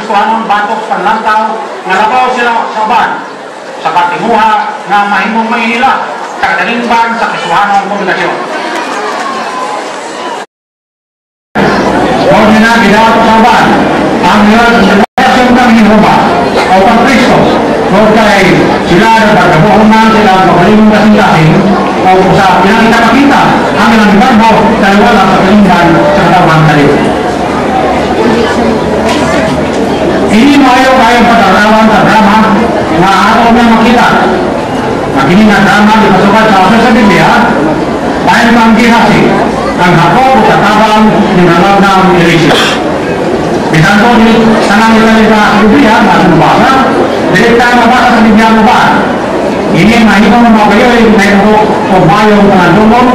Kristohanong batok panlantaw nga labaw sila sa uban sa patimuha nga mahimong Maynila sa kadalingban sa Kristohanong komunitasyon. Huwag nila ginawa sa uban ang relasyon ng Hinova o pang-Kristo o kay sila na pagkabuhunan sila magaling kasing-kasing o sa pinakita-pakita ang ilang garbo dahil wala sa kalingban sa katawang kalim. Ini mayo kayo patarawan sa drama na ato na makita. Makini na drama di pasukat sa Biblia dahil panggihasi ang hako sa tabang ni Nalab na Elisha. Bisanto di sanang ilalita sa Biblia na nabasa, direkta nabasa sa Biblia mo ba? Ini mahimong mga kayo ay naito o bayong panandungon.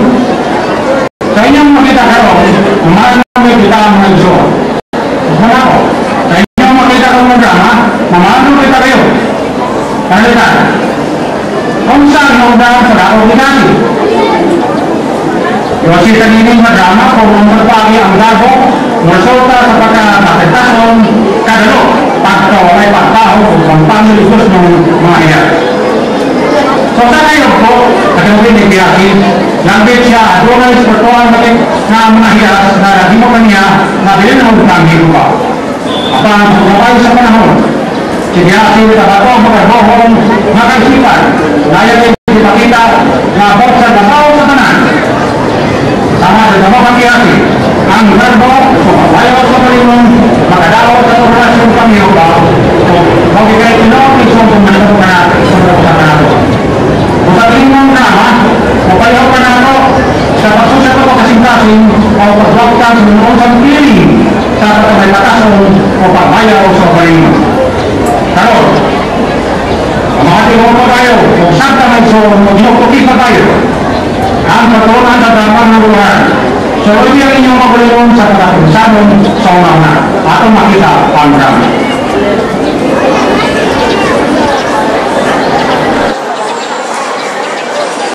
Sa inyong makita kayo, umarang kita ang mga gusto. Mana ko? Sa inyong makita kayo ng drama, mamano kita kayo. Kalitan, kung saan ang drama sa dapat dinasi. Iwasi tanining na drama kung ang magpagi ang garbo, resulta sa pagkakapitason, kadalo, pagkawalay pagkaho, kung pangiligus ng mga iyan. So sa ngayon po, katulad ni Kiyaki, langit siya, doon ay sepertuan na mga hiyas na himukan niya na bilinahon ng himuka. At ang pagkakay sa panahon, si Kiyaki natabato ang pagkabohong makaisipan, dahil ay ipakita na buksan na tao sa tanan. Sama sa damang Kiyaki, ang garbo, ayaw sa palimong, makadalaw sa operasyon kami himuka, so magigay tinawag isang pumanong na sa panahon. Kung sa tingin drama, mapayaw pa na ito sa pagsusap ko kasing-kasing o pagbaktan sa mga sa piling sa pagkabay-patason o pagbayaw sa palingon. Karoon, ang mga tingin pa tayo, kung saan ka may so, mag-inukuti pa tayo, ang patunan sa drama ng lugar. So, hindi ang inyong magulingon sa pagkakunsanon sa una-una. Atong makita ang drama.